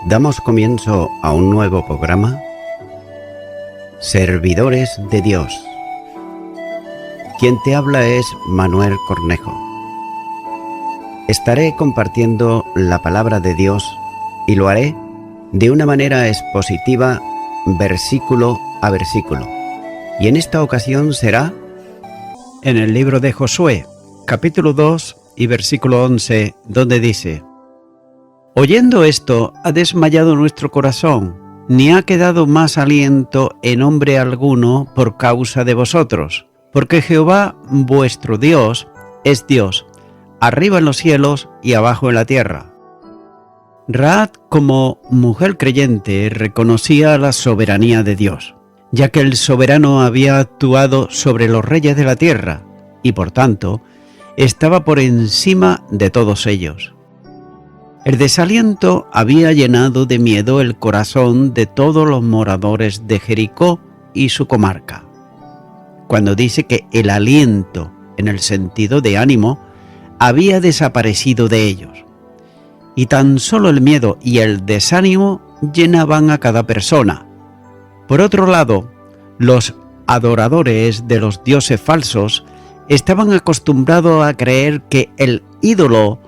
Damos comienzo a un nuevo programa, Servidores de Dios. Quien te habla es Manuel Cornejo. Estaré compartiendo la palabra de Dios y lo haré de una manera expositiva, versículo a versículo. Y en esta ocasión será en el libro de Josué, capítulo 2 y versículo 11, donde dice: Oyendo esto, ha desmayado nuestro corazón, ni ha quedado más aliento en hombre alguno por causa de vosotros, porque Jehová vuestro Dios es Dios, arriba en los cielos y abajo en la tierra. Rahab, como mujer creyente, reconocía la soberanía de Dios, ya que el soberano había actuado sobre los reyes de la tierra y, por tanto, estaba por encima de todos ellos. El desaliento había llenado de miedo el corazón de todos los moradores de Jericó y su comarca. Cuando dice que el aliento, en el sentido de ánimo, había desaparecido de ellos. Y tan solo el miedo y el desánimo llenaban a cada persona. Por otro lado, los adoradores de los dioses falsos estaban acostumbrados a creer que el ídolo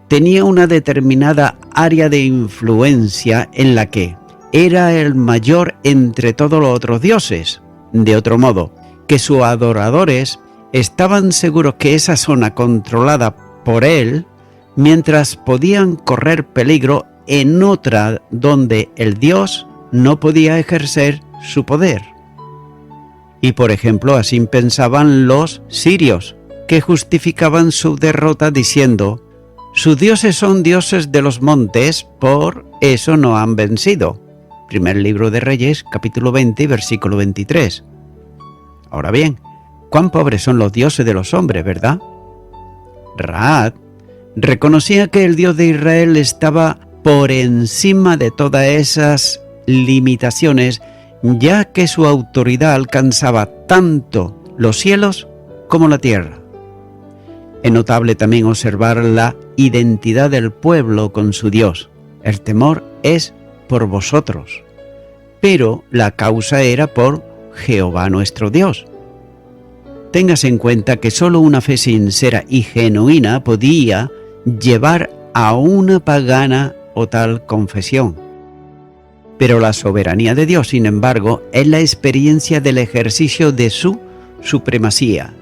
tenía una determinada área de influencia en la que era el mayor entre todos los otros dioses. De otro modo, que sus adoradores estaban seguros que esa zona controlada por él, mientras podían correr peligro en otra donde el dios no podía ejercer su poder. Y por ejemplo, así pensaban los sirios, que justificaban su derrota diciendo: sus dioses son dioses de los montes, por eso no han vencido. Primer libro de Reyes, capítulo 20, versículo 23. Ahora bien, cuán pobres son los dioses de los hombres, ¿verdad? Rahab reconocía que el Dios de Israel estaba por encima de todas esas limitaciones, ya que su autoridad alcanzaba tanto los cielos como la tierra. Es notable también observar la identidad del pueblo con su Dios. El temor es por vosotros, pero la causa era por Jehová nuestro Dios. Téngase en cuenta que solo una fe sincera y genuina podía llevar a una pagana o tal confesión. Pero la soberanía de Dios, sin embargo, es la experiencia del ejercicio de su supremacía,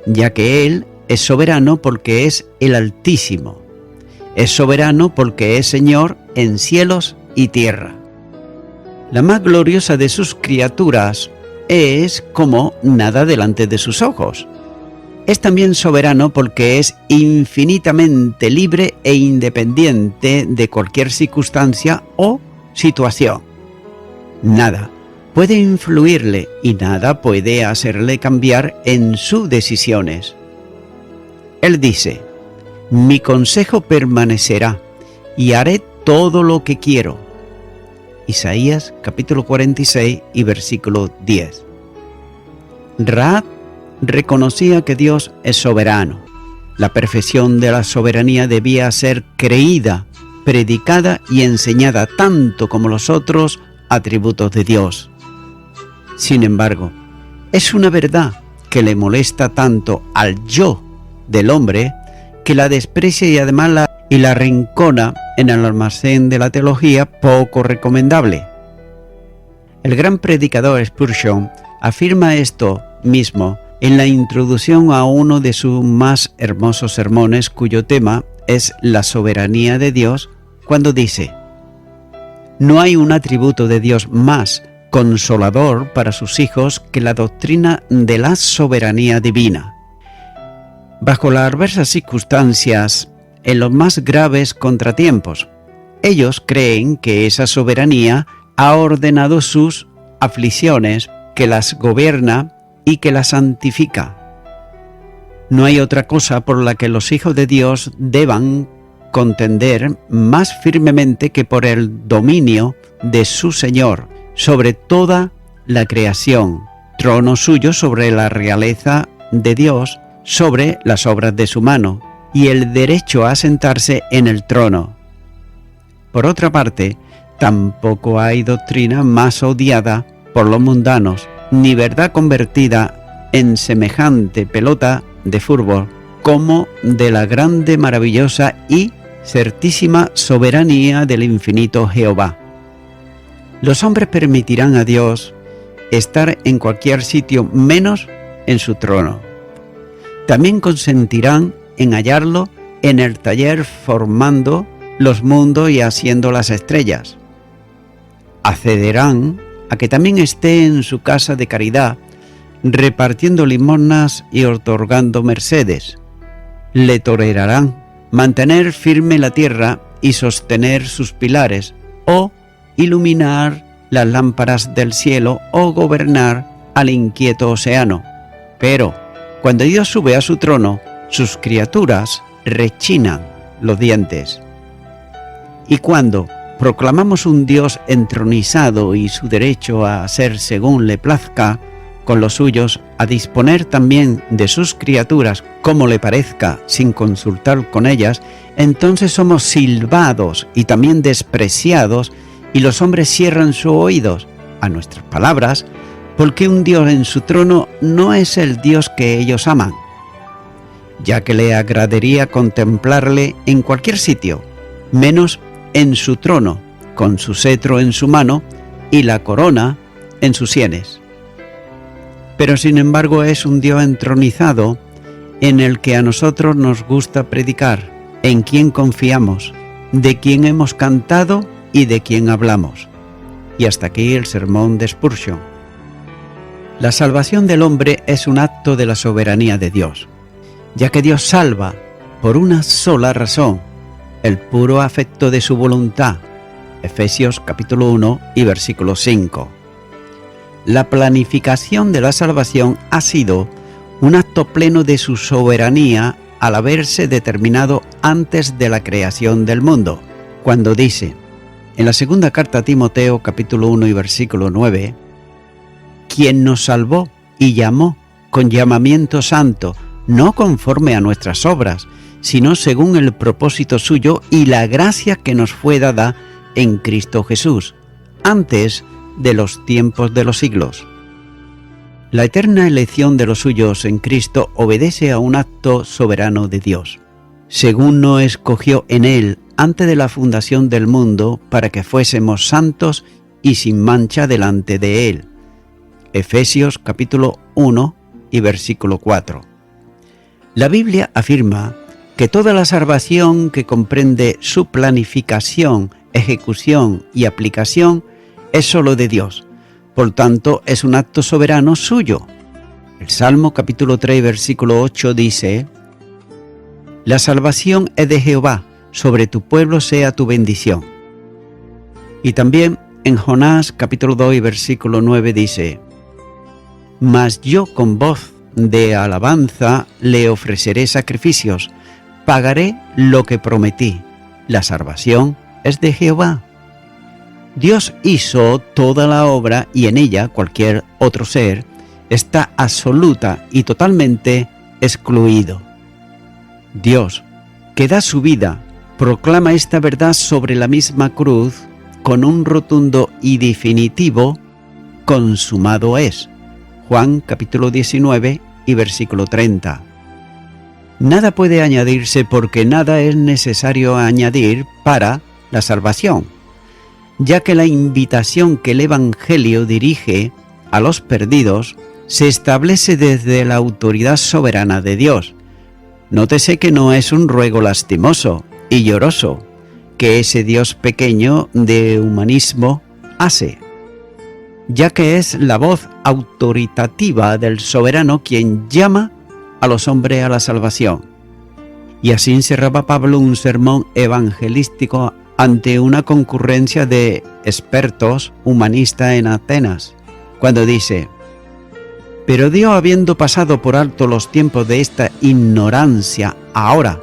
ya que Él es soberano porque es el Altísimo. Es soberano porque es Señor en cielos y tierra. La más gloriosa de sus criaturas es como nada delante de sus ojos. Es también soberano porque es infinitamente libre e independiente de cualquier circunstancia o situación. Nada puede influirle y nada puede hacerle cambiar en sus decisiones. Él dice: mi consejo permanecerá y haré todo lo que quiero. Isaías capítulo 46 y versículo 10. Rahab reconocía que Dios es soberano. La perfección de la soberanía debía ser creída, predicada y enseñada tanto como los otros atributos de Dios. Sin embargo, es una verdad que le molesta tanto al yo del hombre, que la desprecia y además la rincona en el almacén de la teología poco recomendable. El gran predicador Spurgeon afirma esto mismo en la introducción a uno de sus más hermosos sermones, cuyo tema es la soberanía de Dios, cuando dice: no hay un atributo de Dios más consolador para sus hijos que la doctrina de la soberanía divina. Bajo las adversas circunstancias, en los más graves contratiempos, ellos creen que esa soberanía ha ordenado sus aflicciones, que las gobierna y que las santifica. No hay otra cosa por la que los hijos de Dios deban contender más firmemente que por el dominio de su Señor sobre toda la creación, trono suyo sobre la realeza de Dios, sobre las obras de su mano, y el derecho a sentarse en el trono. Por otra parte, tampoco hay doctrina más odiada por los mundanos, ni verdad convertida en semejante pelota de fútbol, como de la grande, maravillosa y certísima soberanía del infinito Jehová. Los hombres permitirán a Dios estar en cualquier sitio menos en su trono. También consentirán en hallarlo en el taller formando los mundos y haciendo las estrellas. Accederán a que también esté en su casa de caridad, repartiendo limosnas y otorgando mercedes. Le tolerarán mantener firme la tierra y sostener sus pilares, o iluminar las lámparas del cielo, o gobernar al inquieto océano. Pero cuando Dios sube a su trono, sus criaturas rechinan los dientes. Y cuando proclamamos un Dios entronizado y su derecho a hacer según le plazca con los suyos, a disponer también de sus criaturas como le parezca sin consultar con ellas, entonces somos silbados y también despreciados, y los hombres cierran sus oídos a nuestras palabras, porque un Dios en su trono no es el Dios que ellos aman, ya que le agradaría contemplarle en cualquier sitio, menos en su trono, con su cetro en su mano y la corona en sus sienes. Pero sin embargo es un Dios entronizado en el que a nosotros nos gusta predicar, en quien confiamos, de quien hemos cantado y de quien hablamos. Y hasta aquí el sermón de Spurgeon. La salvación del hombre es un acto de la soberanía de Dios, ya que Dios salva por una sola razón, el puro afecto de su voluntad. Efesios capítulo 1 y versículo 5. La planificación de la salvación ha sido un acto pleno de su soberanía al haberse determinado antes de la creación del mundo, cuando dice, en la segunda carta a Timoteo capítulo 1 y versículo 9, quien nos salvó y llamó con llamamiento santo, no conforme a nuestras obras, sino según el propósito suyo y la gracia que nos fue dada en Cristo Jesús, antes de los tiempos de los siglos. La eterna elección de los suyos en Cristo obedece a un acto soberano de Dios, según nos escogió en Él antes de la fundación del mundo para que fuésemos santos y sin mancha delante de Él. Efesios capítulo 1 y versículo 4. La Biblia afirma que toda la salvación que comprende su planificación, ejecución y aplicación es solo de Dios, por tanto es un acto soberano suyo. El Salmo capítulo 3 versículo 8 dice, la salvación es de Jehová, sobre tu pueblo sea tu bendición. Y también en Jonás capítulo 2 y versículo 9 dice, mas yo con voz de alabanza le ofreceré sacrificios, pagaré lo que prometí, la salvación es de Jehová. Dios hizo toda la obra y en ella cualquier otro ser está absoluta y totalmente excluido. Dios, que da su vida, proclama esta verdad sobre la misma cruz con un rotundo y definitivo consumado es. Juan capítulo 19 y versículo 30. Nada puede añadirse porque nada es necesario añadir para la salvación, ya que la invitación que el Evangelio dirige a los perdidos se establece desde la autoridad soberana de Dios. Nótese que no es un ruego lastimoso y lloroso que ese Dios pequeño de humanismo hace, ya que es la voz autoritativa del soberano quien llama a los hombres a la salvación. Y así encerraba Pablo un sermón evangelístico ante una concurrencia de expertos humanistas en Atenas, cuando dice, pero Dios, habiendo pasado por alto los tiempos de esta ignorancia, ahora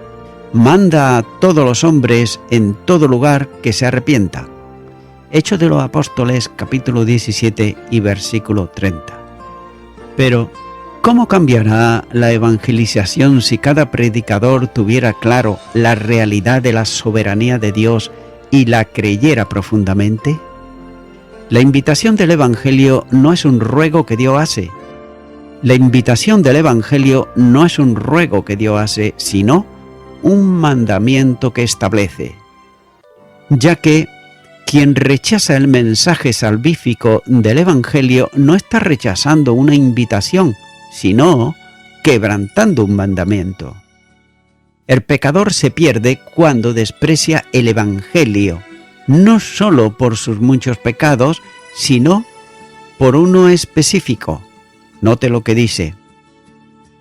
manda a todos los hombres en todo lugar que se arrepientan. Hechos de los Apóstoles capítulo 17 y versículo 30. Pero, ¿cómo cambiará la evangelización si cada predicador tuviera claro la realidad de la soberanía de Dios y la creyera profundamente? La invitación del Evangelio no es un ruego que Dios hace. La invitación del Evangelio no es un ruego que Dios hace, sino un mandamiento que establece. Ya que quien rechaza el mensaje salvífico del Evangelio no está rechazando una invitación, sino quebrantando un mandamiento. El pecador se pierde cuando desprecia el Evangelio, no solo por sus muchos pecados, sino por uno específico. Note lo que dice: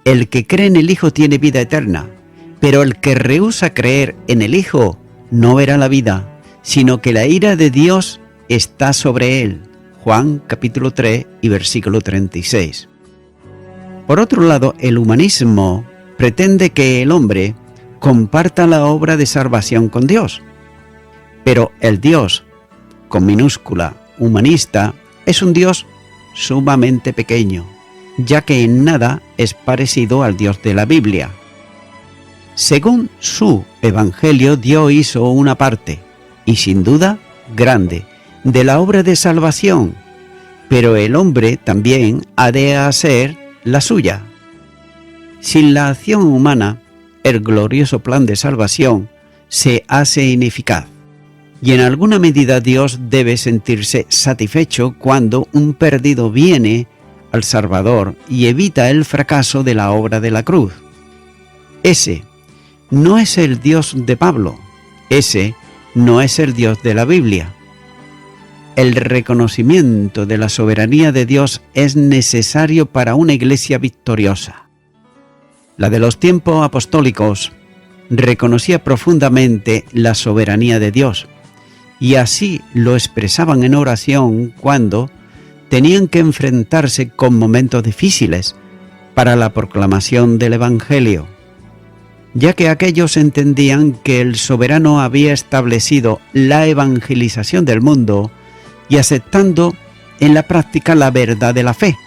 el que cree en el Hijo tiene vida eterna, pero el que rehúsa creer en el Hijo no verá la vida, sino que la ira de Dios está sobre él. Juan capítulo 3 y versículo 36. Por otro lado, el humanismo pretende que el hombre comparta la obra de salvación con Dios. Pero el Dios, con minúscula, humanista, es un Dios sumamente pequeño, ya que en nada es parecido al Dios de la Biblia. Según su Evangelio, Dios hizo una parte, y sin duda grande, de la obra de salvación, pero el hombre también ha de hacer la suya. Sin la acción humana, el glorioso plan de salvación se hace ineficaz, y en alguna medida Dios debe sentirse satisfecho cuando un perdido viene al Salvador y evita el fracaso de la obra de la cruz. Ese no es el Dios de Pablo, ese no es el Dios de la Biblia. El reconocimiento de la soberanía de Dios es necesario para una iglesia victoriosa. La de los tiempos apostólicos reconocía profundamente la soberanía de Dios, y así lo expresaban en oración cuando tenían que enfrentarse con momentos difíciles para la proclamación del Evangelio, ya que aquellos entendían que el soberano había establecido la evangelización del mundo y aceptando en la práctica la verdad de la fe.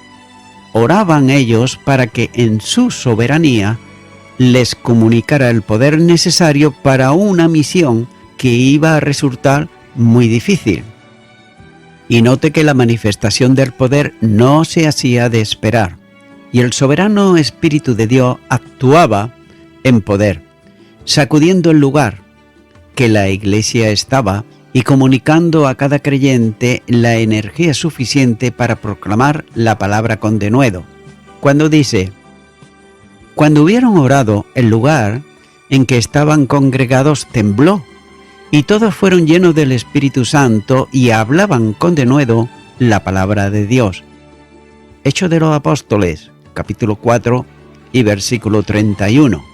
Oraban ellos para que en su soberanía les comunicara el poder necesario para una misión que iba a resultar muy difícil. Y note que la manifestación del poder no se hacía de esperar, y el soberano Espíritu de Dios actuaba en poder, sacudiendo el lugar que la iglesia estaba y comunicando a cada creyente la energía suficiente para proclamar la palabra con denuedo. Cuando dice: cuando hubieron orado, el lugar en que estaban congregados tembló, y todos fueron llenos del Espíritu Santo y hablaban con denuedo la palabra de Dios. Hechos de los Apóstoles, capítulo 4 y versículo 31.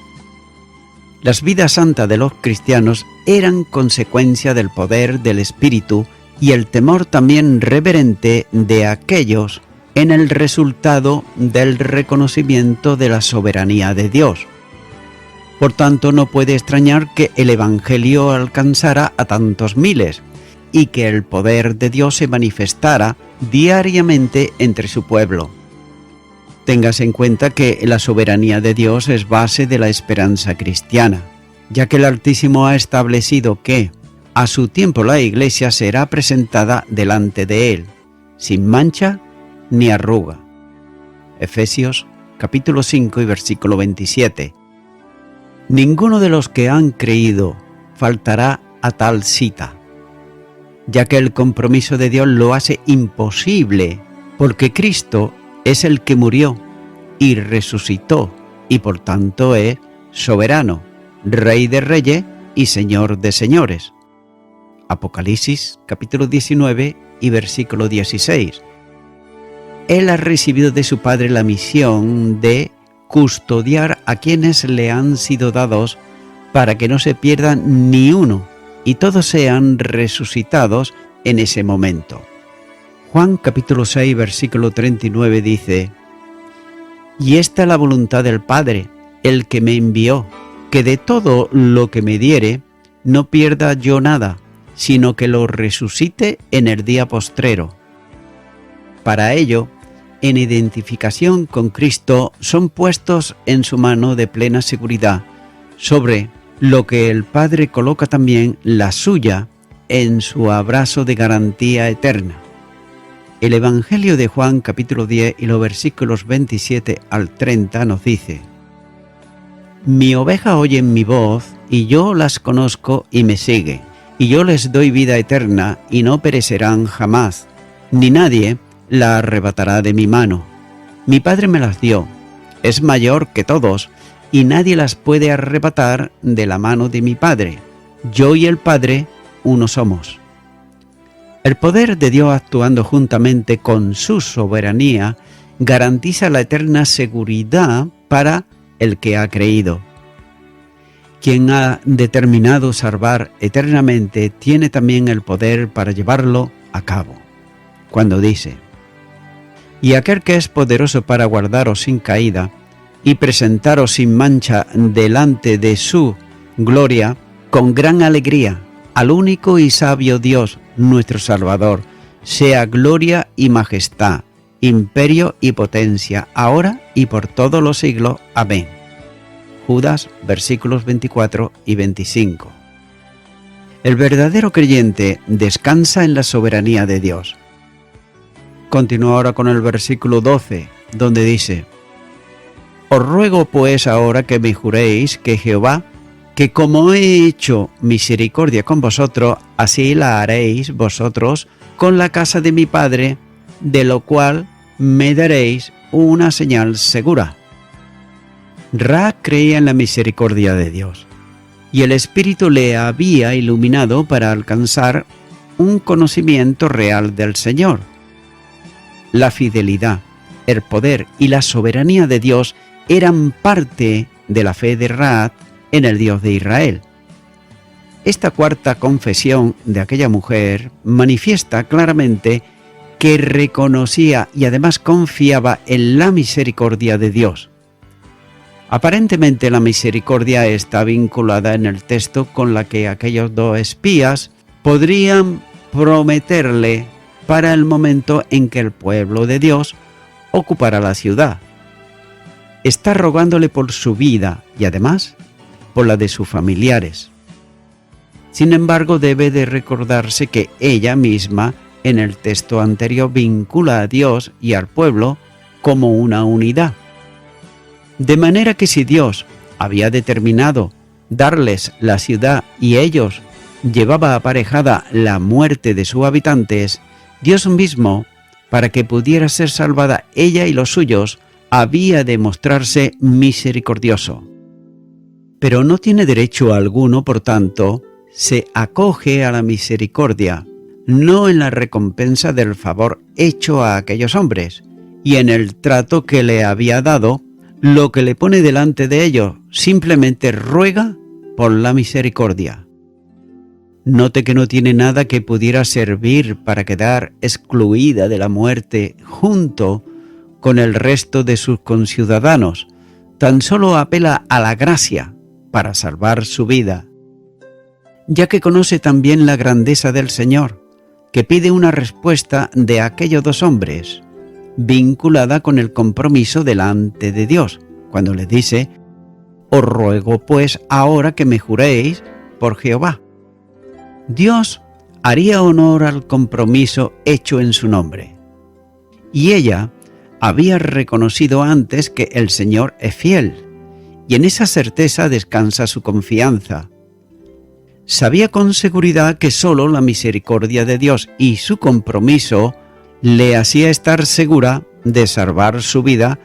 Las vidas santas de los cristianos eran consecuencia del poder del Espíritu y el temor también reverente de aquellos en el resultado del reconocimiento de la soberanía de Dios. Por tanto, no puede extrañar que el Evangelio alcanzara a tantos miles y que el poder de Dios se manifestara diariamente entre su pueblo. Téngase en cuenta que la soberanía de Dios es base de la esperanza cristiana, ya que el Altísimo ha establecido que a su tiempo la Iglesia será presentada delante de Él, sin mancha ni arruga. Efesios capítulo 5 y versículo 27. Ninguno de los que han creído faltará a tal cita, ya que el compromiso de Dios lo hace imposible, porque Cristo es el que murió y resucitó, y por tanto es soberano, Rey de reyes y Señor de señores. Apocalipsis capítulo 19 y versículo 16. Él ha recibido de su Padre la misión de custodiar a quienes le han sido dados para que no se pierdan ni uno y todos sean resucitados en ese momento. Juan capítulo 6 versículo 39 dice: y esta es la voluntad del Padre, el que me envió, que de todo lo que me diere no pierda yo nada, sino que lo resucite en el día postrero. Para ello, en identificación con Cristo, son puestos en su mano de plena seguridad, sobre lo que el Padre coloca también la suya en su abrazo de garantía eterna. El Evangelio de Juan capítulo 10 y los versículos 27 al 30 nos dice: Mi oveja oye mi voz, y yo las conozco y me sigue, y yo les doy vida eterna, y no perecerán jamás, ni nadie la arrebatará de mi mano. Mi Padre me las dio, es mayor que todos, y nadie las puede arrebatar de la mano de mi Padre. Yo y el Padre uno somos. El poder de Dios actuando juntamente con su soberanía garantiza la eterna seguridad para el que ha creído. Quien ha determinado salvar eternamente tiene también el poder para llevarlo a cabo. Cuando dice: Y aquel que es poderoso para guardaros sin caída y presentaros sin mancha delante de su gloria, con gran alegría, al único y sabio Dios, nuestro Salvador, sea gloria y majestad, imperio y potencia, ahora y por todos los siglos. Amén. Judas, versículos 24 y 25. El verdadero creyente descansa en la soberanía de Dios. Continúa ahora con el versículo 12, donde dice: Os ruego pues ahora que me juréis que Jehová, que como he hecho misericordia con vosotros, así la haréis vosotros con la casa de mi Padre, de lo cual me daréis una señal segura. Ra creía en la misericordia de Dios, y el Espíritu le había iluminado para alcanzar un conocimiento real del Señor. La fidelidad, el poder y la soberanía de Dios eran parte de la fe de Ra en el Dios de Israel. Esta cuarta confesión de aquella mujer manifiesta claramente que reconocía y además confiaba en la misericordia de Dios. Aparentemente la misericordia está vinculada en el texto con la que aquellos dos espías podrían prometerle para el momento en que el pueblo de Dios ocupara la ciudad. Está rogándole por su vida y además por la de sus familiares. Sin embargo, debe de recordarse que ella misma en el texto anterior vincula a Dios y al pueblo como una unidad. De manera que si Dios había determinado darles la ciudad y ellos llevaba aparejada la muerte de sus habitantes, Dios mismo, para que pudiera ser salvada ella y los suyos, había de mostrarse misericordioso. Pero no tiene derecho alguno, por tanto, se acoge a la misericordia, no en la recompensa del favor hecho a aquellos hombres, y en el trato que le había dado, lo que le pone delante de ellos, simplemente ruega por la misericordia. Note que no tiene nada que pudiera servir para quedar excluida de la muerte junto con el resto de sus conciudadanos, tan solo apela a la gracia para salvar su vida, ya que conoce también la grandeza del Señor, que pide una respuesta de aquellos dos hombres, vinculada con el compromiso delante de Dios, cuando les dice: Os ruego pues ahora que me juréis por Jehová. Dios haría honor al compromiso hecho en su nombre, y ella había reconocido antes que el Señor es fiel, y en esa certeza descansa su confianza. Sabía con seguridad que sólo la misericordia de Dios y su compromiso le hacía estar segura de salvar su vida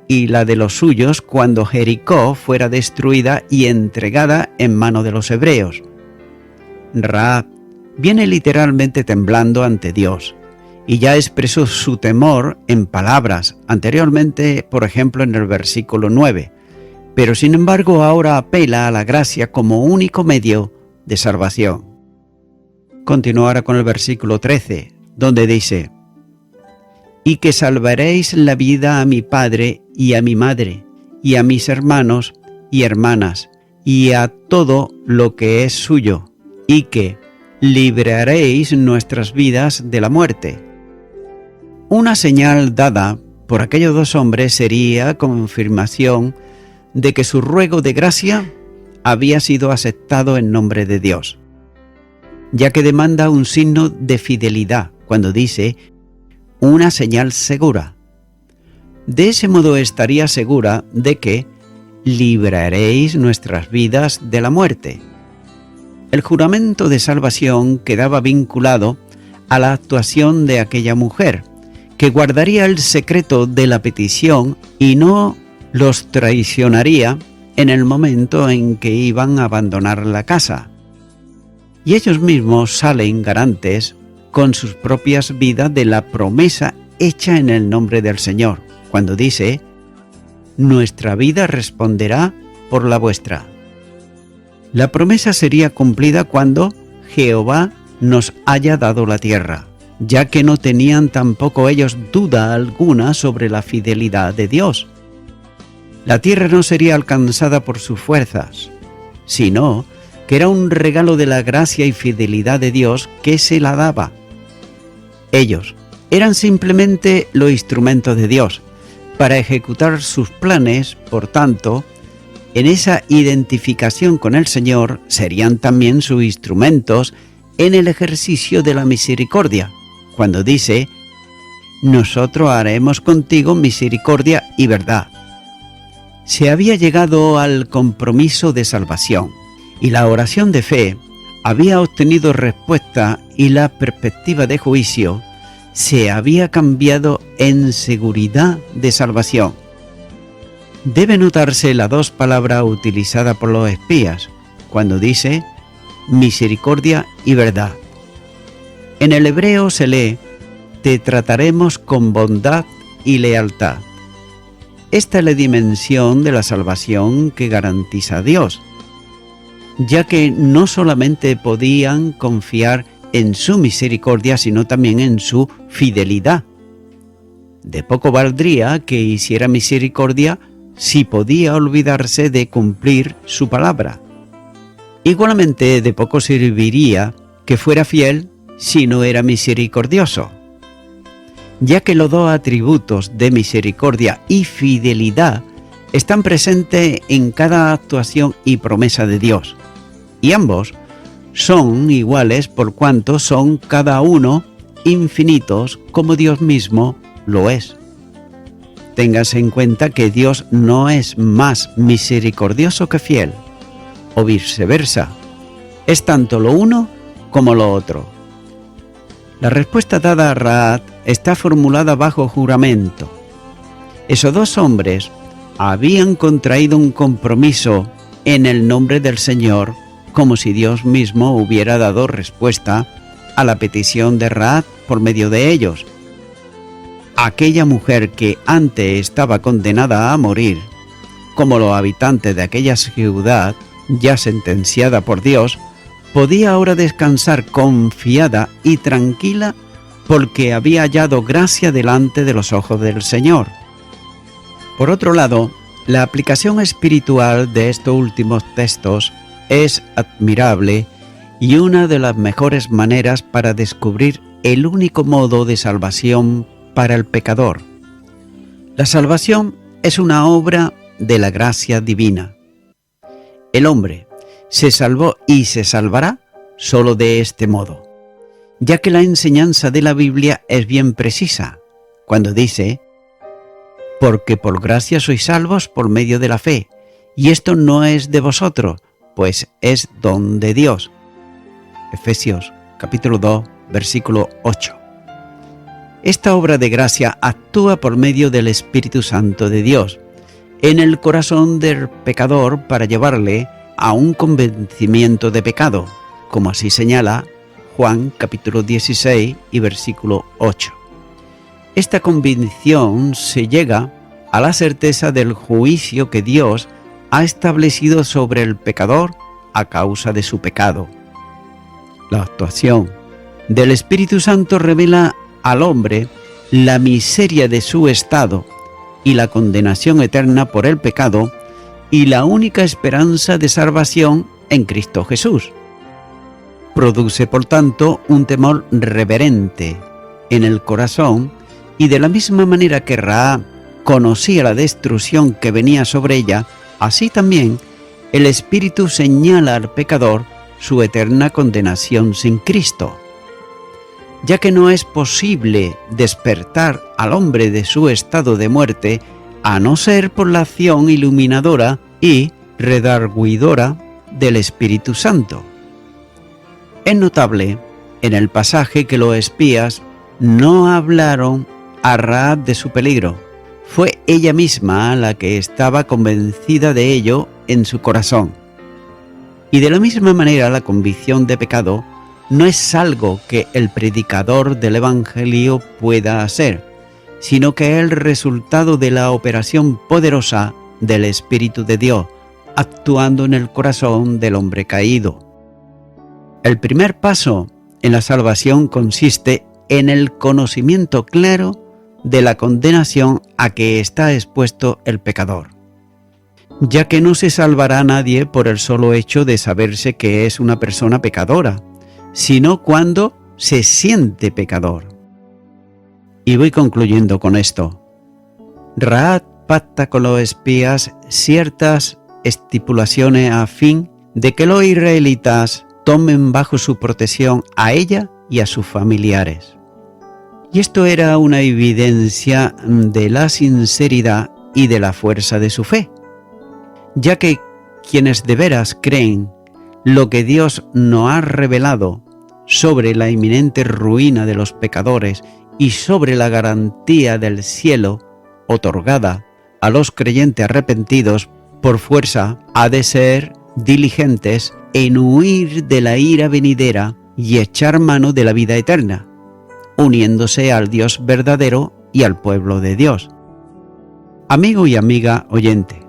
y la de los suyos cuando Jericó fuera destruida y entregada en mano de los hebreos. Rahab viene literalmente temblando ante Dios, y ya expresó su temor en palabras anteriormente, por ejemplo en el versículo 9, pero sin embargo ahora apela a la gracia como único medio de salvación. Continuará con el versículo 13, donde dice: Y que salvaréis la vida a mi padre y a mi madre, y a mis hermanos y hermanas, y a todo lo que es suyo, y que libraréis nuestras vidas de la muerte. Una señal dada por aquellos dos hombres sería confirmación de que su ruego de gracia había sido aceptado en nombre de Dios. ya que demanda un signo de fidelidad cuando dice una señal segura. De ese modo estaría segura de que libraréis nuestras vidas de la muerte. El juramento de salvación quedaba vinculado a la actuación de aquella mujer, que guardaría el secreto de la petición y no los traicionaría en el momento en que iban a abandonar la casa. Y ellos mismos salen garantes con sus propias vidas de la promesa hecha en el nombre del Señor, cuando dice: nuestra vida responderá por la vuestra. La promesa sería cumplida cuando Jehová nos haya dado la tierra, ya que no tenían tampoco ellos duda alguna sobre la fidelidad de Dios. La tierra no sería alcanzada por sus fuerzas, sino que era un regalo de la gracia y fidelidad de Dios que se la daba. Ellos eran simplemente los instrumentos de Dios para ejecutar sus planes. Por tanto, en esa identificación con el Señor serían también sus instrumentos en el ejercicio de la misericordia, cuando dice: nosotros haremos contigo misericordia y verdad. Se había llegado al compromiso de salvación, y la oración de fe había obtenido respuesta, y la perspectiva de juicio se había cambiado en seguridad de salvación. Debe notarse las dos palabras utilizadas por los espías, cuando dice misericordia y verdad. En el hebreo se lee: te trataremos con bondad y lealtad. Esta es la dimensión de la salvación que garantiza Dios, ya que no solamente podían confiar en su misericordia, sino también en su fidelidad. De poco valdría que hiciera misericordia si podía olvidarse de cumplir su palabra. Igualmente, de poco serviría que fuera fiel si no era misericordioso, ya que los dos atributos de misericordia y fidelidad están presentes en cada actuación y promesa de Dios, y ambos son iguales por cuanto son cada uno infinitos como Dios mismo lo es. Téngase en cuenta que Dios no es más misericordioso que fiel, o viceversa. Es tanto lo uno como lo otro. La respuesta dada a Rahab está formulada bajo juramento. Esos dos hombres habían contraído un compromiso en el nombre del Señor, como si Dios mismo hubiera dado respuesta a la petición de Rahab por medio de ellos. Aquella mujer que antes estaba condenada a morir, como los habitantes de aquella ciudad, ya sentenciada por Dios, podía ahora descansar confiada y tranquila porque había hallado gracia delante de los ojos del Señor. Por otro lado, la aplicación espiritual de estos últimos textos es admirable y una de las mejores maneras para descubrir el único modo de salvación para el pecador. La salvación es una obra de la gracia divina. El hombre se salvó y se salvará solo de este modo, ya que la enseñanza de la Biblia es bien precisa, cuando dice: porque por gracia sois salvos por medio de la fe, y esto no es de vosotros, pues es don de Dios. Efesios capítulo 2, versículo 8. Esta obra de gracia actúa por medio del Espíritu Santo de Dios en el corazón del pecador para llevarle a un convencimiento de pecado, como así señala Juan capítulo 16 y versículo 8. Esta convicción se llega a la certeza del juicio que Dios ha establecido sobre el pecador a causa de su pecado. La actuación del Espíritu Santo revela al hombre la miseria de su estado y la condenación eterna por el pecado y la única esperanza de salvación en Cristo Jesús. Produce, por tanto, un temor reverente en el corazón, y de la misma manera que Rahab conocía la destrucción que venía sobre ella, así también el Espíritu señala al pecador su eterna condenación sin Cristo, ya que no es posible despertar al hombre de su estado de muerte a no ser por la acción iluminadora y redarguidora del Espíritu Santo. Es notable en el pasaje que los espías no hablaron a Rahab de su peligro. Fue ella misma la que estaba convencida de ello en su corazón. Y de la misma manera, la convicción de pecado no es algo que el predicador del Evangelio pueda hacer, sino que es el resultado de la operación poderosa del Espíritu de Dios, actuando en el corazón del hombre caído. El primer paso en la salvación consiste en el conocimiento claro de la condenación a que está expuesto el pecador, ya que no se salvará a nadie por el solo hecho de saberse que es una persona pecadora, sino cuando se siente pecador. Y voy concluyendo con esto. Rahab pacta con los espías ciertas estipulaciones a fin de que los israelitas tomen bajo su protección a ella y a sus familiares. Y esto era una evidencia de la sinceridad y de la fuerza de su fe, ya que quienes de veras creen lo que Dios nos ha revelado sobre la inminente ruina de los pecadores y sobre la garantía del cielo otorgada a los creyentes arrepentidos, por fuerza ha de ser diligentes en huir de la ira venidera y echar mano de la vida eterna, uniéndose al Dios verdadero y al pueblo de Dios. Amigo y amiga oyente,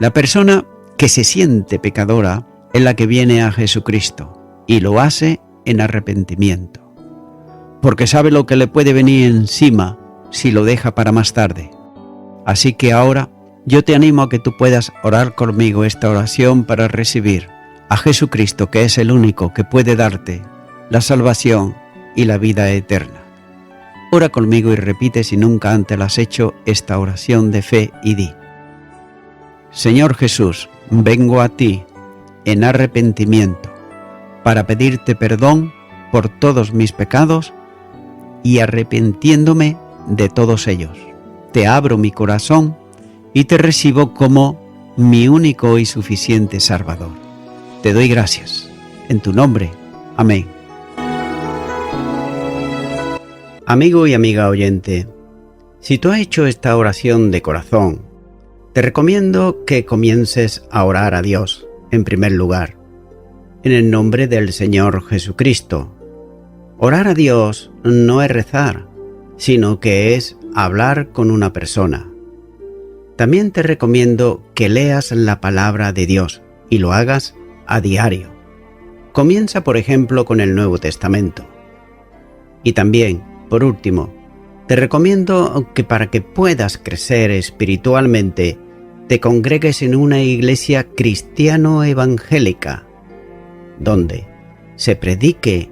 la persona que se siente pecadora es la que viene a Jesucristo y lo hace en arrepentimiento, porque sabe lo que le puede venir encima si lo deja para más tarde. Así que ahora yo te animo a que tú puedas orar conmigo esta oración para recibir a Jesucristo, que es el único que puede darte la salvación y la vida eterna. Ora conmigo y repite, si nunca antes la has hecho, esta oración de fe y di: Señor Jesús, vengo a ti en arrepentimiento para pedirte perdón por todos mis pecados y arrepintiéndome de todos ellos. Te abro mi corazón y te recibo como mi único y suficiente Salvador. Te doy gracias. En tu nombre. Amén. Amigo y amiga oyente, si tú has hecho esta oración de corazón, te recomiendo que comiences a orar a Dios, en primer lugar, en el nombre del Señor Jesucristo. Orar a Dios no es rezar, sino que es hablar con una persona. También te recomiendo que leas la palabra de Dios y lo hagas a diario. Comienza, por ejemplo, con el Nuevo Testamento. Y también, por último, te recomiendo que para que puedas crecer espiritualmente, te congregues en una iglesia cristiano-evangélica, donde se predique,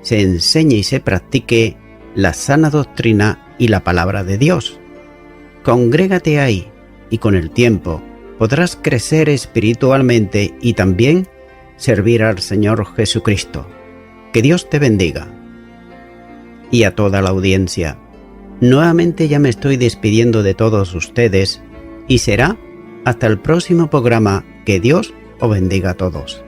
se enseñe y se practique la sana doctrina y la palabra de Dios. Congrégate ahí y con el tiempo podrás crecer espiritualmente y también servir al Señor Jesucristo. Que Dios te bendiga. Y a toda la audiencia, nuevamente ya me estoy despidiendo de todos ustedes y será hasta el próximo programa. Que Dios os bendiga a todos.